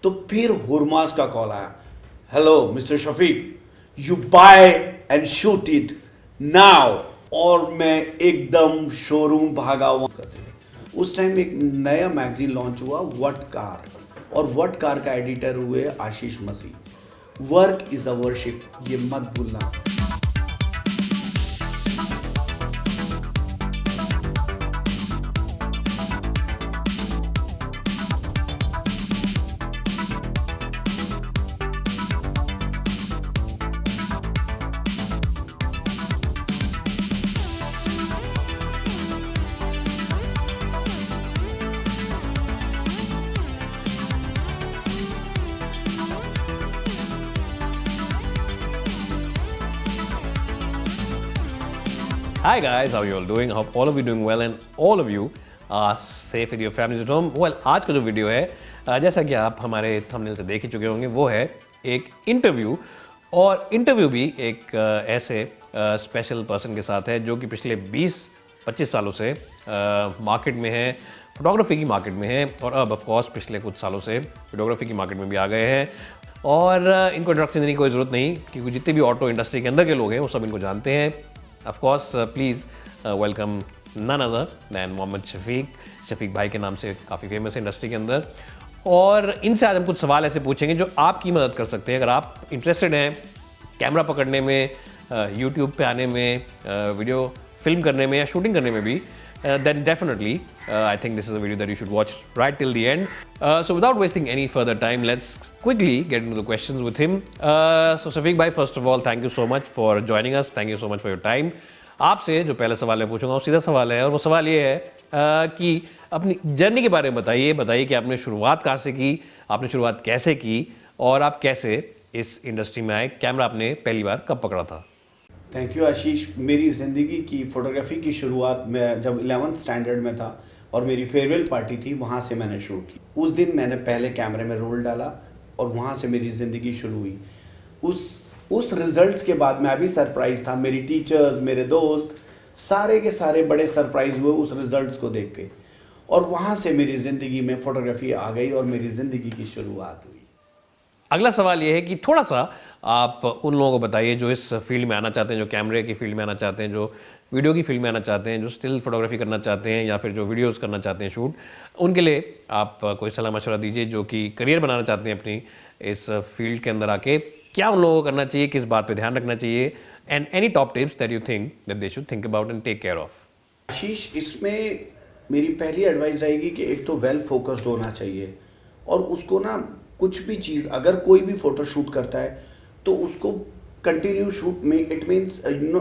तो फिर हुरमास का कॉल आया, hello mister Shafiq, you buy and shoot it now. और मैं एकदम शोरूम भागा हुआ। उस टाइम एक नया मैगजीन लॉन्च हुआ, व्हाट कार, और व्हाट कार का एडिटर हुए आशीष मसीह। वर्क इज अ वर्शिप, ये मत भूलना। Hi guys, how are you all doing? Hope all of you doing well and all of you are safe with your families at home. Well, आज का जो video है जैसा कि आप हमारे थंबनेल से देख ही चुके होंगे, वो है एक इंटरव्यू, और इंटरव्यू भी एक ऐसे स्पेशल पर्सन के साथ है जो कि पिछले 20-25 सालों से मार्केट में है, फोटोग्राफी की मार्केट में है, और अब ऑफ कोर्स पिछले कुछ सालों से वीडियोग्राफी की मार्केट में भी आ गए हैं। और इनको इंट्रोडक्शन देने की कोई ज़रूरत नहीं, क्योंकि जितने भी ऑटो इंडस्ट्री के अंदर के लोग हैं वो सब इनको जानते हैं। Of course, please welcome none other than Mohammad Shafiq. Shafiq भाई के नाम से काफ़ी फेमस है इंडस्ट्री के अंदर, और इनसे आज हम कुछ सवाल ऐसे पूछेंगे जो आपकी मदद कर सकते हैं। अगर आप इंटरेस्टेड हैं कैमरा पकड़ने में, यूट्यूब पे आने में, वीडियो फिल्म करने में या शूटिंग करने में भी, then definitely I think this is a video that you should watch right till the end. So without wasting any further time, let's quickly get into the questions with him. So Shafiq bhai, first of all, thank you so much for joining us. Thank you so much for your time. आपसे जो पहला सवाल मैं पूछूंगा वो सीधा सवाल है, और वो सवाल ये है कि अपनी जर्नी के बारे में बताइए कि आपने शुरुआत कहाँ से की, आपने शुरुआत कैसे की, और आप कैसे इस इंडस्ट्री में आए, कैमरा आपने पहली बार कब पकड़ा था? थैंक यू आशीष। मेरी ज़िंदगी की फ़ोटोग्राफी की शुरुआत मैं जब 11th स्टैंडर्ड में था और मेरी फेयरवेल पार्टी थी, वहाँ से मैंने शूट की। उस दिन मैंने पहले कैमरे में रोल डाला और वहाँ से मेरी ज़िंदगी शुरू हुई। उस रिज़ल्ट्स के बाद मैं भी सरप्राइज था, मेरी टीचर्स, मेरे दोस्त, सारे के सारे बड़े सरप्राइज हुए उस रिज़ल्ट्स को देख के, और वहाँ से मेरी ज़िंदगी में फ़ोटोग्राफी आ गई और मेरी ज़िंदगी की शुरुआत हुई। अगला सवाल ये है कि थोड़ा सा आप उन लोगों को बताइए जो इस फील्ड में आना चाहते हैं, जो कैमरे की फील्ड में आना चाहते हैं, जो वीडियो की फील्ड में आना चाहते हैं, जो स्टिल फोटोग्राफी करना चाहते हैं, या फिर जो वीडियोस करना चाहते हैं शूट, उनके लिए आप कोई सलाह मशवरा दीजिए, जो कि करियर बनाना चाहते हैं अपनी इस फील्ड के अंदर आके। क्या उन लोगों को करना चाहिए, किस बात पर ध्यान रखना चाहिए, and any top tips that you think that they should think about and take care of? Ashish, इसमें मेरी पहली एडवाइस रहेगी कि एक तो वेल फोकस्ड होना चाहिए, और उसको ना कुछ भी चीज़, अगर कोई भी फोटो शूट करता है तो उसको कंटिन्यू शूट में, it means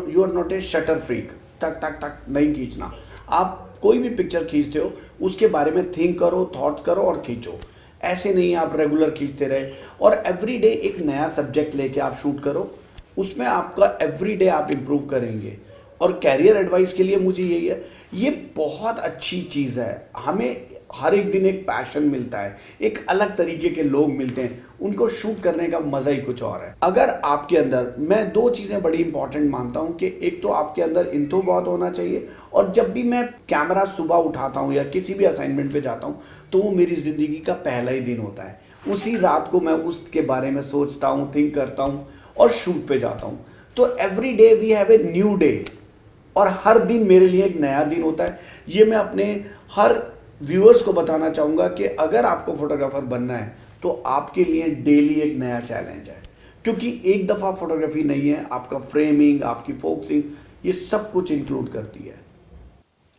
you are not a shutter freak, टक टक टक नहीं खींचना। आप कोई भी पिक्चर खींचते हो उसके बारे में थिंक करो, थॉट करो और खींचो। ऐसे नहीं आप रेगुलर खींचते रहे, और एवरी डे एक नया सब्जेक्ट लेके आप शूट करो, उसमें आपका एवरी डे आप इम्प्रूव करेंगे। और कैरियर एडवाइस के लिए मुझे यही है, ये बहुत अच्छी चीज़ है। हमें हर एक दिन एक पैशन मिलता है, एक अलग तरीके के लोग मिलते हैं, उनको शूट करने का मज़ा ही कुछ और है। अगर आपके अंदर, मैं दो चीज़ें बड़ी इंपॉर्टेंट मानता हूँ कि एक तो आपके अंदर इंथो बहुत होना चाहिए, और जब भी मैं कैमरा सुबह उठाता हूँ या किसी भी असाइनमेंट पे जाता हूँ तो वो मेरी ज़िंदगी का पहला ही दिन होता है। उसी रात को मैं उसके बारे में सोचता हूँ, थिंक करता हूँ और शूट पे जाता हूँ। तो every day we have a new day, और हर दिन मेरे लिए एक नया दिन होता है। ये मैं अपने हर व्यूअर्स को बताना चाहूँगा कि अगर आपको फोटोग्राफर बनना है तो आपके लिए डेली एक नया चैलेंज है, क्योंकि एक दफ़ा फोटोग्राफी नहीं है, आपका फ्रेमिंग, आपकी फोकसिंग, ये सब कुछ इंक्लूड करती है।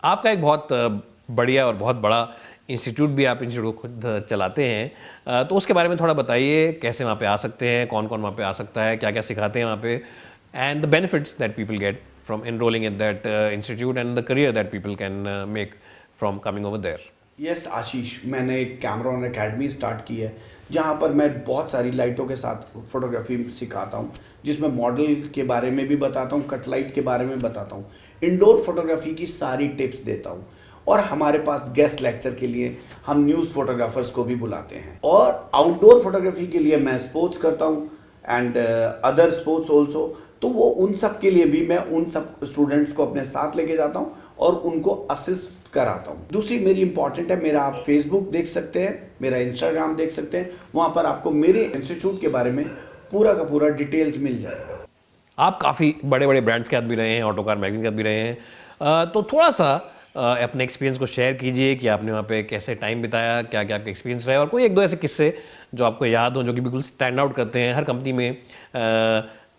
आपका एक बहुत बढ़िया और बहुत बड़ा इंस्टीट्यूट भी, आप इंस्टीट्यूट खुद चलाते हैं, तो उसके बारे में थोड़ा बताइए, कैसे वहाँ पे आ सकते हैं, कौन कौन वहाँ पे आ सकता है, क्या क्या सिखाते हैं वहाँ पे, and the benefits that people get from enrolling in that institute and the career that people can make from coming over there. Yes आशीष, मैंने एक कैमरामैन एकेडमी स्टार्ट की है जहाँ पर मैं बहुत सारी लाइटों के साथ फोटोग्राफी सिखाता हूँ, जिसमें मॉडल के बारे में भी बताता हूँ, कट लाइट के बारे में बताता हूँ, इंडोर फोटोग्राफी की सारी टिप्स देता हूँ, और हमारे पास गेस्ट लेक्चर के लिए हम न्यूज़ फोटोग्राफर्स को भी बुलाते हैं। और आउटडोर फोटोग्राफी के लिए मैं स्पोर्ट्स करता हूँ एंड अदर स्पोर्ट्स ऑल्सो, तो वो उन सब के लिए भी मैं उन सब स्टूडेंट्स को अपने साथ लेके जाता हूँ और उनको असिस्ट कराता हूँ। दूसरी मेरी इंपॉर्टेंट है, मेरा आप फेसबुक देख सकते हैं, मेरा इंस्टाग्राम देख सकते हैं, वहाँ पर आपको मेरे इंस्टीट्यूट के बारे में पूरा का पूरा डिटेल्स मिल जाएगा। आप काफ़ी बड़े बड़े ब्रांड्स के साथ भी रहे हैं, ऑटोकार मैगजीन के साथ भी रहे हैं, तो थोड़ा सा अपने एक्सपीरियंस को शेयर कीजिए कि आपने वहाँ पे कैसे टाइम बिताया, क्या क्या आपके एक्सपीरियंस रहे, और कोई एक दो ऐसे किस्से जो आपको याद हो, जो कि बिल्कुल स्टैंड आउट करते हैं। हर कंपनी में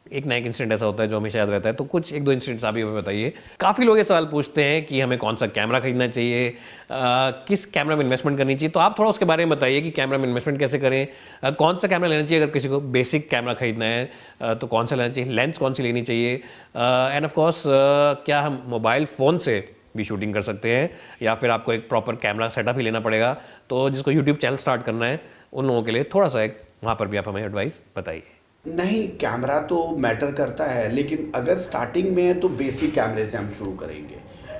एक ना एक इंसिडेंट ऐसा होता है जो हमेशा याद रहता है, तो कुछ एक दो इंसिडेंट्स आप ही हमें बताइए। काफ़ी लोग ये सवाल पूछते हैं कि हमें कौन सा कैमरा खरीदना चाहिए, किस कैमरा में इन्वेस्टमेंट करनी चाहिए, तो आप थोड़ा उसके बारे में बताइए कि कैमरा में इन्वेस्टमेंट कैसे करें, कौन सा कैमरा लेना चाहिए अगर किसी को बेसिक कैमरा खरीदना है, तो कौन सा लेना चाहिए, लेंस कौन सी लेनी चाहिए, एंड ऑफ कोर्स क्या हम मोबाइल फ़ोन से भी शूटिंग कर सकते हैं या फिर आपको एक प्रॉपर कैमरा सेटअप ही लेना पड़ेगा। तो जिसको यूट्यूब चैनल स्टार्ट करना है उन लोगों के लिए थोड़ा सा एक वहाँ पर भी आप हमें एडवाइस बताइए। नहीं, कैमरा तो मैटर करता है, लेकिन अगर स्टार्टिंग में है तो बेसिक कैमरे से हम शुरू करेंगे,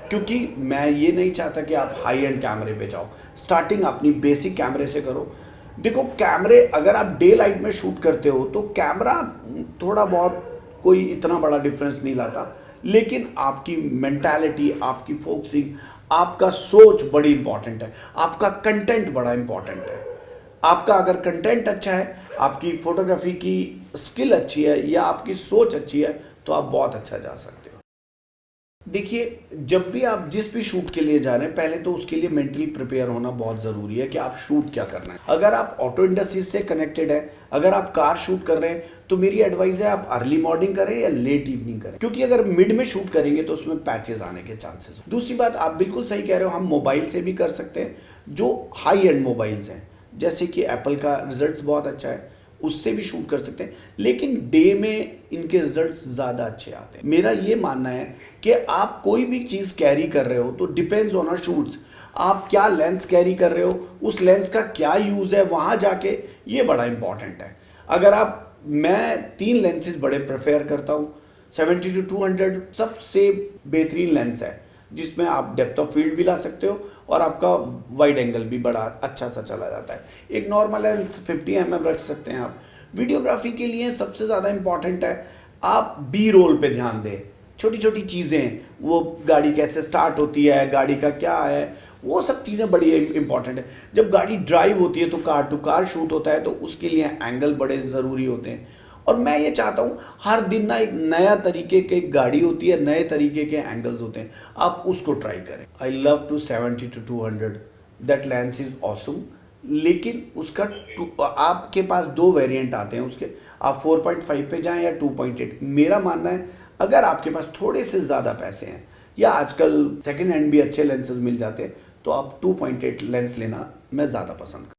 क्योंकि मैं ये नहीं चाहता कि आप हाई एंड कैमरे पे जाओ। स्टार्टिंग अपनी बेसिक कैमरे से करो। देखो, कैमरे अगर आप डे लाइट में शूट करते हो तो कैमरा थोड़ा बहुत कोई इतना बड़ा डिफरेंस नहीं लाता, लेकिन आपकी मेंटालिटी, आपकी फोकसिंग, आपका सोच बड़ी इंपॉर्टेंट है, आपका कंटेंट बड़ा इंपॉर्टेंट है। आपका अगर कंटेंट अच्छा है, आपकी फोटोग्राफी की स्किल अच्छी है या आपकी सोच अच्छी है, तो आप बहुत अच्छा जा सकते हो। देखिए, जब भी आप जिस भी शूट के लिए जा रहे हैं, पहले तो उसके लिए मेंटली प्रिपेयर होना बहुत ज़रूरी है कि आप शूट क्या करना है। अगर आप ऑटो इंडस्ट्री से कनेक्टेड है, अगर आप कार शूट कर रहे हैं, तो मेरी एडवाइस है आप अर्ली मॉर्निंग करें या लेट इवनिंग करें, क्योंकि अगर मिड में शूट करेंगे तो उसमें पैचेस आने के चांसेस। दूसरी बात, आप बिल्कुल सही कह रहे हो, हम मोबाइल से भी कर सकते हैं, जो हाई एंड मोबाइल्स हैं, जैसे कि एप्पल का रिजल्ट बहुत अच्छा है, उससे भी शूट कर सकते हैं, लेकिन डे में इनके रिजल्ट्स ज़्यादा अच्छे आते हैं। मेरा ये मानना है कि आप कोई भी चीज़ कैरी कर रहे हो तो डिपेंड्स ऑन आर शूट्स। आप क्या लेंस कैरी कर रहे हो, उस लेंस का क्या यूज़ है, वहाँ जाके ये बड़ा इंपॉर्टेंट है। अगर मैं 3 लेंसेज बड़े प्रेफर करता हूँ। 70-200 सबसे बेहतरीन लेंस है, जिसमें आप डेप्थ ऑफ फील्ड भी ला सकते हो और आपका वाइड एंगल भी बड़ा अच्छा सा चला जाता है। एक नॉर्मल लेंस 50 mm रख सकते हैं आप। वीडियोग्राफी के लिए सबसे ज़्यादा इंपॉर्टेंट है आप बी रोल पे ध्यान दें। छोटी छोटी चीज़ें, वो गाड़ी कैसे स्टार्ट होती है, गाड़ी का क्या है, वो सब चीज़ें बड़ी इंपॉर्टेंट है। जब गाड़ी ड्राइव होती है तो कार टू कार शूट होता है, तो उसके लिए एंगल बड़े ज़रूरी होते हैं। और मैं ये चाहता हूँ हर दिन ना एक नया तरीके की गाड़ी होती है, नए तरीके के एंगल्स होते हैं, आप उसको ट्राई करें। I love to 70-200, that lens is awesome. लेकिन उसका आपके पास 2 वेरिएंट आते हैं उसके, आप 4.5 पे जाएं या 2.8। मेरा मानना है अगर आपके पास थोड़े से ज़्यादा पैसे हैं या आजकल सेकेंड हैंड भी अच्छे लेंसेज मिल जाते हैं, तो आप 2.8 लेंस लेना मैं ज़्यादा पसंद करता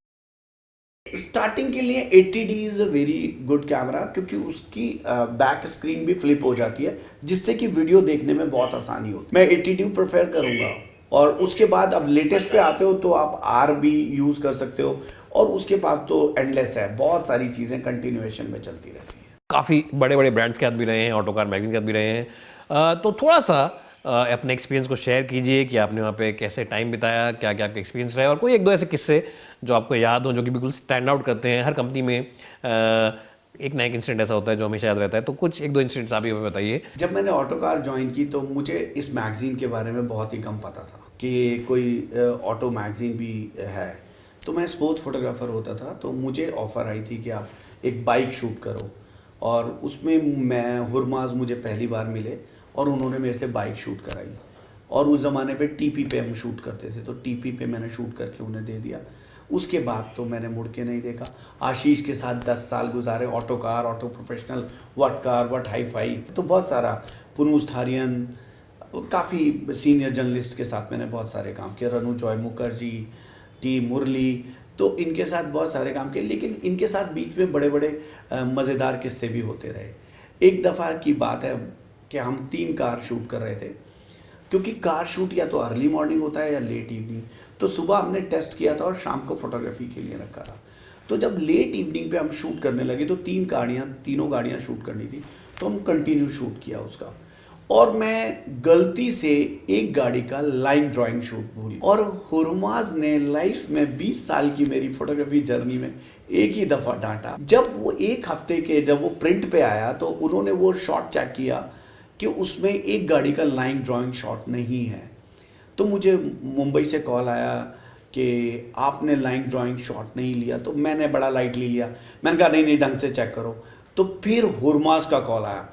हूं। स्टार्टिंग के लिए 80D is a very good camera, क्योंकि उसकी बैक स्क्रीन भी फ्लिप हो जाती है, जिससे कि वीडियो देखने में बहुत आसानी होती है। मैं 80D प्रेफर करूँगा। और उसके बाद अब लेटेस्ट पे आते हो तो आप आर भी यूज़ कर सकते हो, और उसके बाद तो एंडलेस है, बहुत सारी चीज़ें कंटिन्यूएशन में चलती रहती हैं। काफ़ी बड़े बड़े ब्रांड्स के साथ भी रहे हैं, ऑटोकार मैगजीन के साथ भी रहे हैं, तो थोड़ा सा अपने एक्सपीरियंस को शेयर कीजिए कि आपने वहाँ पे कैसे टाइम बिताया, क्या क्या आपके एक्सपीरियंस रहे, और कोई एक दो ऐसे किस्से जो आपको याद हो, जो कि बिल्कुल स्टैंड आउट करते हैं। हर कंपनी में एक ना एक इंसिडेंट ऐसा होता है जो हमेशा याद रहता है, तो कुछ एक दो इंसिडेंट्स आप ही हमें बताइए। जब मैंने ऑटोकार ज्वाइन की तो मुझे इस मैगज़ीन के बारे में बहुत ही कम पता था कि कोई ऑटो मैगज़ीन भी है। तो मैं स्पोर्ट्स फोटोग्राफर होता था, तो मुझे ऑफ़र आई थी कि आप एक बाइक शूट करो, और उसमें मैं हुरमाज मुझे पहली बार मिले और उन्होंने मेरे से बाइक शूट कराई। और उस ज़माने पे टीपी पे हम शूट करते थे, तो टीपी पे मैंने शूट करके उन्हें दे दिया। उसके बाद तो मैंने मुड़ के नहीं देखा। आशीष के साथ 10 साल गुजारे, Autocar, auto professional, what car, what hi fi, तो बहुत सारा, पुनूस थारियन, काफ़ी सीनियर जर्नलिस्ट के साथ मैंने बहुत सारे काम किए, रनु जॉय मुखर्जी, टी मुरली, तो इनके साथ बहुत सारे काम किए। लेकिन इनके साथ बीच में बड़े बड़े मज़ेदार किस्से भी होते रहे। एक दफ़ा की बात है कि हम 3 कार शूट कर रहे थे, क्योंकि कार शूट या तो अर्ली मॉर्निंग होता है या लेट इवनिंग। तो सुबह हमने टेस्ट किया था और शाम को फोटोग्राफी के लिए रखा था। तो जब लेट इवनिंग पे हम शूट करने लगे तो तीनों गाड़ियाँ शूट करनी थी, तो हम कंटिन्यू शूट किया उसका। और मैं गलती से एक गाड़ी का लाइन ड्राइंग शूट भूल, और हुरमाज ने लाइफ में 20 साल की मेरी फोटोग्राफी जर्नी में एक ही दफ़ा डांटा। जब वो एक हफ्ते के जब वो प्रिंट पे आया तो उन्होंने वो शॉट चेक किया कि उसमें एक गाड़ी का लाइन ड्राइंग शॉट नहीं है। तो मुझे मुंबई से कॉल आया कि आपने लाइन ड्राइंग शॉट नहीं लिया, तो मैंने बड़ा लाइटली लिया। मैंने कहा नहीं नहीं, ढंग से चेक करो। तो फिर हुरमास का कॉल आया,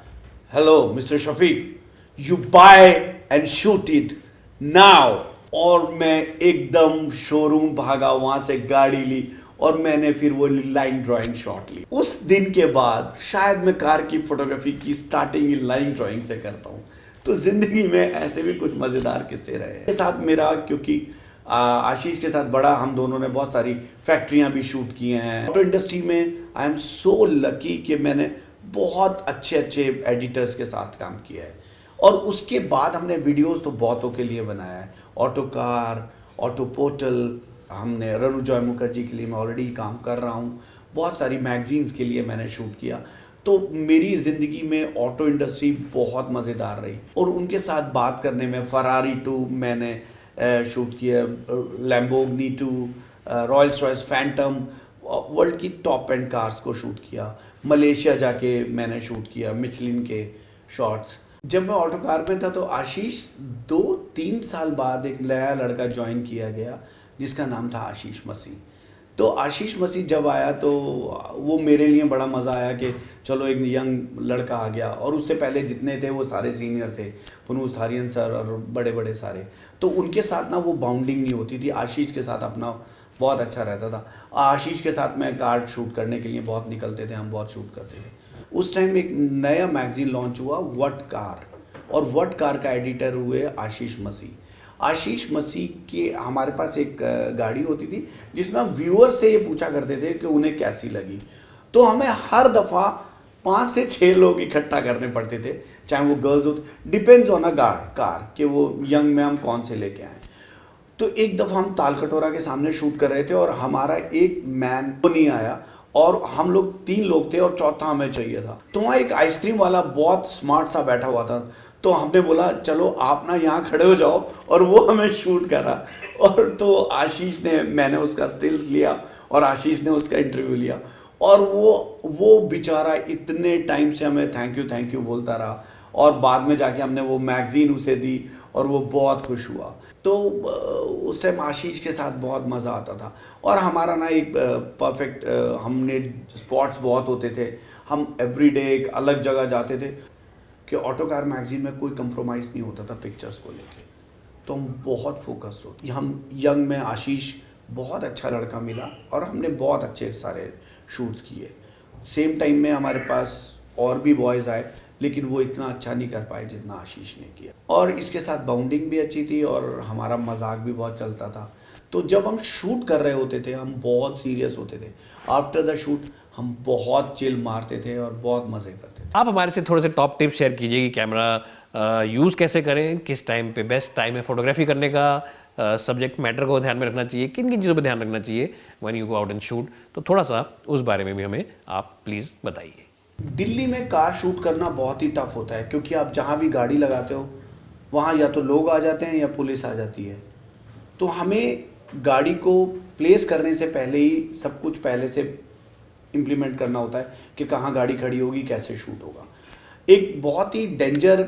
hello mister Shafiq, you buy and shoot it now. और मैं एकदम शोरूम भागा, वहां से गाड़ी ली और मैंने फिर वो लाइन ड्राइंग शॉट ली। उस दिन के बाद शायद मैं कार की फोटोग्राफी की स्टार्टिंग ही लाइन ड्राइंग से करता हूँ। तो जिंदगी में ऐसे भी कुछ मजेदार किस्से रहे हैं। के साथ मेरा, क्योंकि आशीष के साथ बड़ा, हम दोनों ने बहुत सारी फैक्ट्रियां भी शूट की हैं। ऑटो इंडस्ट्री में आई एम सो लकी कि मैंने बहुत अच्छे अच्छे एडिटर्स के साथ काम किया है। और उसके बाद हमने वीडियोस तो बहुतों के लिए बनाया है, ऑटोकार, ऑटो पोर्टल, हमने रनुजॉय मुखर्जी के लिए मैं ऑलरेडी काम कर रहा हूँ, बहुत सारी मैगजीन्स के लिए मैंने शूट किया। तो मेरी ज़िंदगी में ऑटो इंडस्ट्री बहुत मज़ेदार रही। और उनके साथ बात करने में फरारी 2 मैंने शूट किया, Lamborghini 2, Royals Royce Phantom, world की टॉप एंड कार्स को शूट किया। मलेशिया जाके मैंने शूट किया मिचलिन के शॉट्स। जब मैं ऑटो कार में था तो आशीष 2-3 साल बाद एक नया लड़का ज्वाइन किया गया जिसका नाम था आशीष मसीह। तो आशीष मसीह जब आया तो वो मेरे लिए बड़ा मज़ा आया कि चलो एक यंग लड़का आ गया। और उससे पहले जितने थे वो सारे सीनियर थे, पुनूस थारियन सर और बड़े बड़े सारे। तो उनके साथ ना वो बाउंडिंग नहीं होती थी। आशीष के साथ अपना बहुत अच्छा रहता था। आशीष के साथ मैं कार्ड शूट करने के लिए बहुत निकलते थे, हम बहुत शूट करते थे। उस टाइम एक नया मैगजीन लॉन्च हुआ, व्हाट कार, और व्हाट कार का एडिटर हुए आशीष मसीह। आशीष मसीह के हमारे पास एक गाड़ी होती थी जिसमें हम व्यूअर से ये पूछा करते थे कि उन्हें कैसी लगी। तो हमें हर दफ़ा 5 से 6 लोग इकट्ठा करने पड़ते थे, चाहे वो गर्ल्स हो, डिपेंड्स ऑन अ कार कि वो यंग में हम कौन से लेके आए। तो एक दफ़ा हम ताल कटोरा के सामने शूट कर रहे थे और हमारा एक मैन तो नहीं आया और हम लोग 3 लोग थे और चौथा हमें चाहिए था। तो वहाँ एक आइसक्रीम वाला बहुत स्मार्ट सा बैठा हुआ था। तो हमने बोला चलो आप ना यहाँ खड़े हो जाओ, और वो हमें शूट करा। और तो आशीष ने, मैंने उसका स्टिल्स लिया और आशीष ने उसका इंटरव्यू लिया। और वो बेचारा इतने टाइम से हमें थैंक यू बोलता रहा। और बाद में जाके हमने वो मैगजीन उसे दी और वो बहुत खुश हुआ। तो उस टाइम आशीष के साथ बहुत मज़ा आता था। और हमारा ना एक परफेक्ट, हमने स्पॉट्स बहुत होते थे, हम एवरीडे एक अलग जगह जाते थे कि ऑटो कार मैगजीन में कोई कंप्रोमाइज़ नहीं होता था पिक्चर्स को लेके। तो हम बहुत फोकस्ड होते। हम यंग में आशीष बहुत अच्छा लड़का मिला और हमने बहुत अच्छे सारे शूट्स किए। सेम टाइम में हमारे पास और भी बॉयज़ आए, लेकिन वो इतना अच्छा नहीं कर पाए जितना आशीष ने किया। और इसके साथ बाउंडिंग भी अच्छी थी और हमारा मजाक भी बहुत चलता था। तो जब हम शूट कर रहे होते थे हम बहुत सीरियस होते थे। आफ्टर द शूट हम बहुत चिल मारते थे और बहुत मज़े करते थे। आप हमारे से थोड़े से टॉप टिप्स शेयर कीजिए कि कैमरा यूज़ कैसे करें, किस टाइम पे बेस्ट टाइम है फोटोग्राफी करने का, सब्जेक्ट मैटर को ध्यान में रखना चाहिए, किन किन चीज़ों पे ध्यान रखना चाहिए when you go out and shoot. तो थोड़ा सा उस बारे में भी हमें आप प्लीज़ बताइए। दिल्ली में कार शूट करना बहुत ही टफ होता है, क्योंकि आप जहाँ भी गाड़ी लगाते हो वहाँ या तो लोग आ जाते हैं या पुलिस आ जाती है। तो हमें गाड़ी को प्लेस करने से पहले ही सब कुछ पहले से इम्प्लीमेंट करना होता है कि कहाँ गाड़ी खड़ी होगी, कैसे शूट होगा। एक बहुत ही डेंजर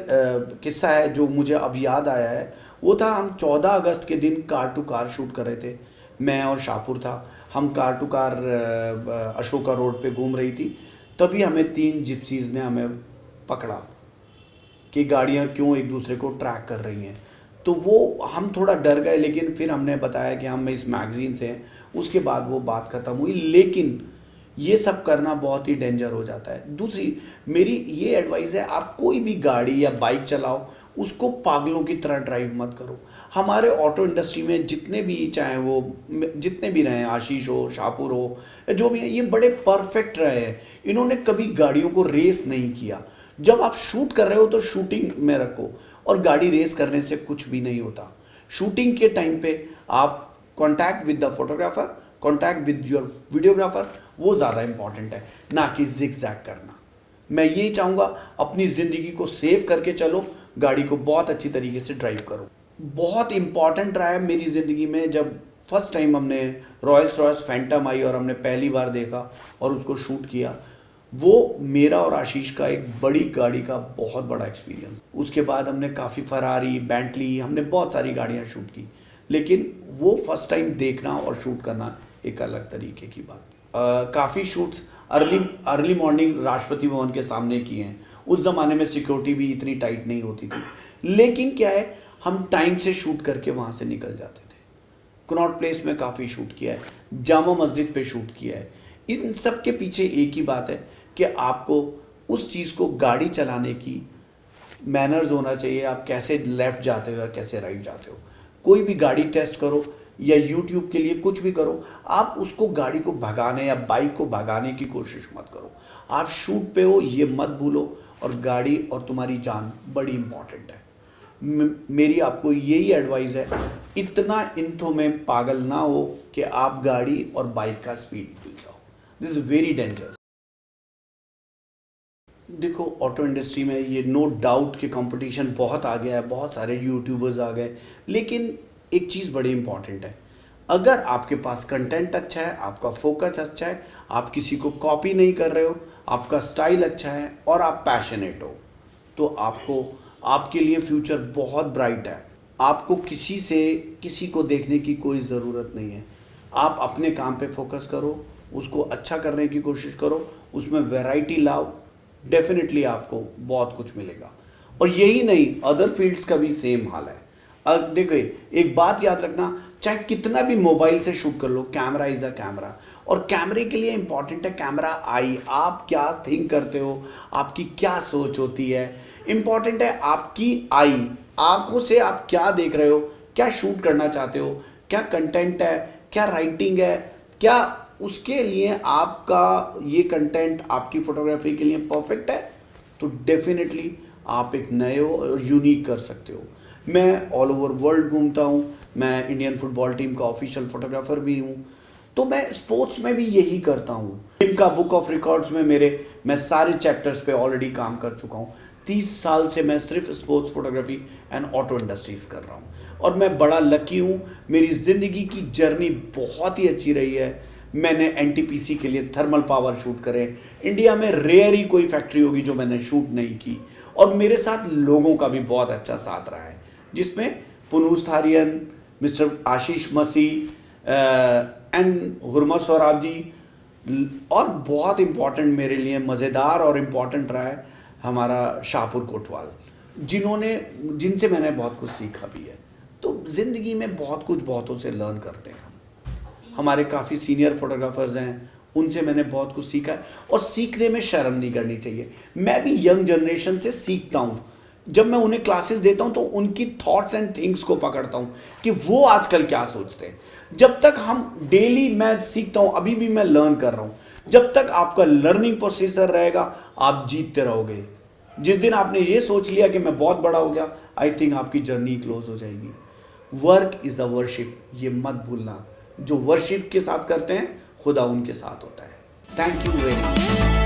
किस्सा है जो मुझे अब याद आया है। वो था, हम 14 अगस्त के दिन कार टू कार शूट कर रहे थे। मैं और शाहपुर था, हम car to car Ashoka road पे घूम रही थी। तभी हमें 3 जिप्सीज़ ने हमें पकड़ा कि गाड़ियाँ क्यों एक दूसरे को ट्रैक कर रही हैं। तो वो हम थोड़ा डर गए, लेकिन फिर हमने बताया कि हम इस मैगज़ीन से हैं। उसके बाद वो बात ख़त्म हुई। लेकिन ये सब करना बहुत ही डेंजर हो जाता है। दूसरी मेरी ये एडवाइस है, आप कोई भी गाड़ी या बाइक चलाओ उसको पागलों की तरह ड्राइव मत करो। हमारे ऑटो इंडस्ट्री में जितने भी, चाहे वो जितने भी रहे, आशीष हो, शाहपुर हो, जो भी है, ये बड़े परफेक्ट रहे हैं। इन्होंने कभी गाड़ियों को रेस नहीं किया। जब आप शूट कर रहे हो तो शूटिंग में रखो, और गाड़ी रेस करने से कुछ भी नहीं होता। शूटिंग के टाइम पे आप contact with the photographer, contact with your videographer, वो ज़्यादा इंपॉर्टेंट है, ना कि जिग-जैग करना। मैं यही चाहूँगा, अपनी ज़िंदगी को सेव करके चलो, गाड़ी को बहुत अच्छी तरीके से ड्राइव करो। बहुत इंपॉर्टेंट रहा है मेरी ज़िंदगी में, जब फर्स्ट टाइम हमने रॉयल्स रॉयस फैंटम आई और हमने पहली बार देखा और उसको शूट किया। वो मेरा और आशीष का एक बड़ी गाड़ी का बहुत बड़ा एक्सपीरियंस। उसके बाद हमने काफ़ी फरारी, बेंटली, हमने बहुत सारी गाड़ियाँ शूट की। लेकिन वो फर्स्ट टाइम देखना और शूट करना एक अलग तरीके की बात। काफ़ी shoots early morning Rashtrapati Bhavan के सामने किए हैं। उस ज़माने में सिक्योरिटी भी इतनी टाइट नहीं होती थी, लेकिन क्या है, हम टाइम से शूट करके वहाँ से निकल जाते थे। कनॉट प्लेस में काफ़ी शूट किया है, जामा मस्जिद पे शूट किया है। इन सब के पीछे एक ही बात है कि आपको उस चीज़ को गाड़ी चलाने की मैनर्स होना चाहिए। आप कैसे लेफ़्ट जाते हो या कैसे राइट जाते हो। कोई भी गाड़ी टेस्ट करो या यूट्यूब के लिए कुछ भी करो, आप उसको गाड़ी को भगाने या बाइक को भगाने की कोशिश मत करो। आप शूट पे हो ये मत भूलो, और गाड़ी और तुम्हारी जान बड़ी इंपॉर्टेंट है। मेरी आपको यही एडवाइस है, इतना इंथो में पागल ना हो कि आप गाड़ी और बाइक का स्पीड भूल जाओ। This is very dangerous. देखो, ऑटो इंडस्ट्री में ये नो डाउट कि कंपटीशन बहुत आ गया है, बहुत सारे यूट्यूबर्स आ गए, लेकिन एक चीज़ बड़ी इंपॉर्टेंट है। अगर आपके पास कंटेंट अच्छा है, आपका फोकस अच्छा है, आप किसी को कॉपी नहीं कर रहे हो, आपका स्टाइल अच्छा है और आप पैशनेट हो, तो आपके लिए फ्यूचर बहुत ब्राइट है। आपको किसी को देखने की कोई ज़रूरत नहीं है। आप अपने काम पे फोकस करो, उसको अच्छा करने की कोशिश करो, उसमें वैरायटी लाओ, डेफिनेटली आपको बहुत कुछ मिलेगा। और यही नहीं, अदर फील्ड्स का भी सेम हाल है। अब देखिए, एक बात याद रखना, चाहे कितना भी मोबाइल से शूट कर लो, कैमरा इज़ अ कैमरा। और कैमरे के लिए इंपॉर्टेंट है कैमरा आई। आप क्या थिंक करते हो, आपकी क्या सोच होती है, इंपॉर्टेंट है आपकी आई। आंखों से आप क्या देख रहे हो, क्या शूट करना चाहते हो, क्या कंटेंट है, क्या राइटिंग है, क्या उसके लिए आपका ये कंटेंट आपकी फोटोग्राफी के लिए परफेक्ट है, तो डेफिनेटली आप एक नए हो और यूनिक कर सकते हो। मैं ऑल ओवर वर्ल्ड घूमता हूँ, मैं इंडियन फुटबॉल टीम का ऑफिशियल फोटोग्राफर भी हूँ, तो मैं स्पोर्ट्स में भी यही करता हूँ। इनका बुक ऑफ रिकॉर्ड्स में मैं सारे चैप्टर्स पे ऑलरेडी काम कर चुका हूँ। 30 साल से मैं सिर्फ sports photography and auto industries कर रहा हूँ, और मैं बड़ा लकी हूँ। मेरी ज़िंदगी की जर्नी बहुत ही अच्छी रही है। मैंने एनटीपीसी के लिए थर्मल पावर शूट करे। इंडिया में रेयर ही कोई फैक्ट्री होगी जो मैंने शूट नहीं की। और मेरे साथ लोगों का भी बहुत अच्छा साथ रहा है, जिसमें पुनूस थारियन, मिस्टर आशीष मसीह एंड हुरमा सौराब जी, और बहुत इम्पॉर्टेंट मेरे लिए मज़ेदार और इम्पॉर्टेंट रहा है हमारा शाहपुर कोटवाल, जिनसे मैंने बहुत कुछ सीखा भी है। तो ज़िंदगी में बहुत कुछ बहुतों से लर्न करते हैं। हमारे काफ़ी सीनियर फोटोग्राफर्स हैं, उनसे मैंने बहुत कुछ सीखा है, और सीखने में शर्म नहीं करनी चाहिए। मैं भी यंग जनरेशन से सीखता हूँ। जब मैं उन्हें क्लासेस देता हूँ तो उनकी थॉट्स एंड थिंग्स को पकड़ता हूँ कि वो आजकल क्या सोचते हैं। जब तक हम डेली, मैं सीखता हूँ, अभी भी मैं लर्न कर रहा हूँ। जब तक आपका लर्निंग प्रोसेसर रहेगा, आप जीतते रहोगे। जिस दिन आपने ये सोच लिया कि मैं बहुत बड़ा हो गया, आई थिंक आपकी जर्नी क्लोज हो जाएगी। वर्क इज़ अ वर्शिप, ये मत भूलना। जो वर्शिप के साथ करते हैं, खुदा उनके साथ होता है। Thank you very much.